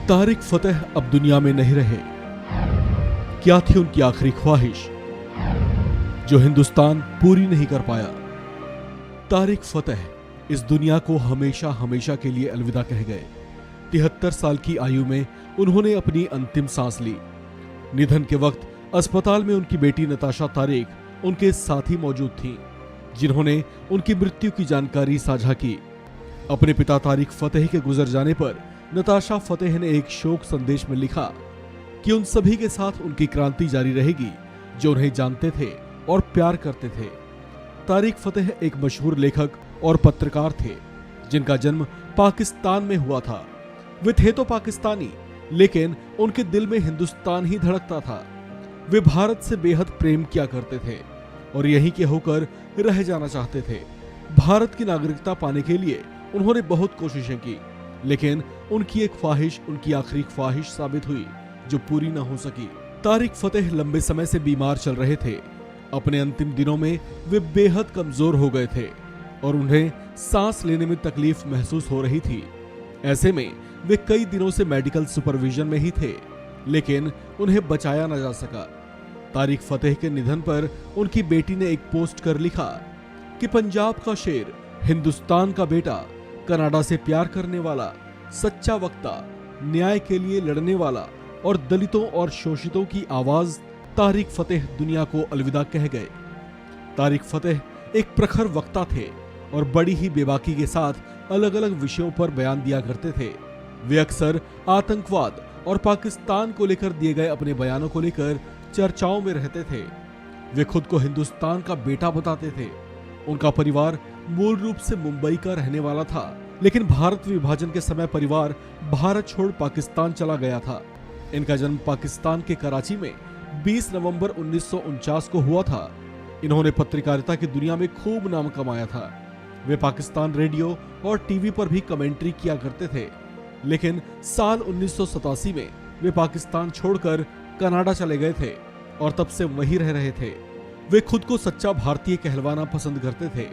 तारिक फतेह अब दुनिया में नहीं रहे। क्या थी उनकी आखिरी ख्वाहिश जो हिंदुस्तान पूरी नहीं कर पाया? तारिक फतेह इस दुनिया को हमेशा हमेशा के लिए अलविदा कह गए। 73 साल की आयु में उन्होंने अपनी अंतिम सांस ली। निधन के वक्त अस्पताल में उनकी बेटी नताशा तारिक उनके साथ ही मौजूद थीं, जिन्होंने उनकी मृत्यु की जानकारी साझा की। अपने पिता तारिक फतेह के गुजर जाने पर नताशा फतेह ने एक शोक संदेश में लिखा कि उन सभी के साथ उनकी क्रांति जारी रहेगी जो उन्हें जानते थे और प्यार करते थे। तारिक फतेह एक मशहूर लेखक और पत्रकार थे, जिनका जन्म पाकिस्तान में हुआ था। वे थे तो पाकिस्तानी, लेकिन उनके दिल में हिंदुस्तान ही धड़कता था। वे भारत से बेहद प्रेम किया करते थे और यहीं के होकर रह जाना चाहते थे। भारत की नागरिकता पाने के लिए उन्होंने बहुत कोशिशें की, लेकिन उनकी एक ख्वाहिश उनकी आखिरी ख्वाहिश साबित हुई जो पूरी न हो सकी। तारिक फतेह लंबे समय से बीमार चल रहे थे। अपने अंतिम दिनों में वे बेहद कमजोर हो गए थे और उन्हें सांस लेने में तकलीफ महसूस हो रही थी। ऐसे में वे कई दिनों से मेडिकल सुपरविजन में ही थे, लेकिन उन्हें बचाया न जा सका। तारिक फतेह के निधन पर उनकी बेटी ने एक पोस्ट कर लिखा कि पंजाब का शेर, हिंदुस्तान का बेटा, कनाडा से प्यार करने वाला, सच्चा वक्ता, न्याय के लिए लड़ने वाला और दलितों और शोषितों की आवाज तारिक फतेह दुनिया को अलविदा कह गए। तारिक फतेह एक प्रखर वक्ता थे और बड़ी ही बेबाकी के साथ अलग अलग विषयों पर बयान दिया करते थे। वे अक्सर आतंकवाद और पाकिस्तान को लेकर दिए गए अपने बयानों को लेकर चर्चाओं में रहते थे। वे खुद को हिंदुस्तान का बेटा बताते थे। उनका परिवार मूल रूप से मुंबई का रहने वाला था, लेकिन भारत विभाजन के समय परिवार भारत छोड़ पाकिस्तान चला गया था। इनका जन्म पाकिस्तान के कराची में 20 नवंबर 1949 को हुआ था। इन्होंने पत्रकारिता की दुनिया में खूब नाम कमाया था। वे पाकिस्तान रेडियो और टीवी पर भी कमेंट्री किया करते थे, लेकिन साल 1987 में वे पाकिस्तान छोड़कर कनाडा चले गए थे और तब से वहीं रह रहे थे। वे खुद को सच्चा भारतीय कहलवाना पसंद करते थे।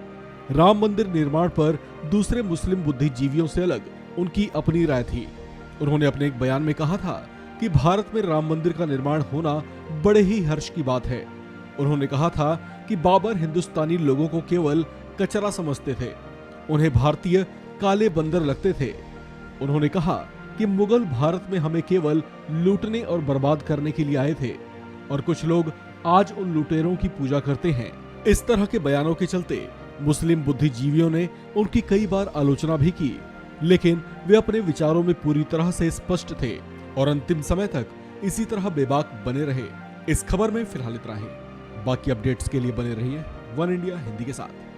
राम मंदिर निर्माण पर दूसरे मुस्लिम बुद्धिजीवियों से अलग उनकी अपनी राय थी। उन्होंने अपने एक बयान में कहा था कि भारत में राम मंदिर का निर्माण होना बड़े ही हर्ष की बात है। उन्होंने कहा था कि बाबर हिंदुस्तानी लोगों को केवल कचरा समझते थे, उन्हें भारतीय काले बंदर लगते थे। उन्होंने कहा कि मुगल भारत में हमें केवल लूटने और बर्बाद करने के लिए आए थे और कुछ लोग आज उन लुटेरों की पूजा करते हैं। इस तरह के बयानों के चलते मुस्लिम बुद्धिजीवियों ने उनकी कई बार आलोचना भी की, लेकिन वे अपने विचारों में पूरी तरह से स्पष्ट थे और अंतिम समय तक इसी तरह बेबाक बने रहे। इस खबर में फिलहाल इतना ही। बाकी अपडेट्स के लिए बने रहिए वन इंडिया हिंदी के साथ।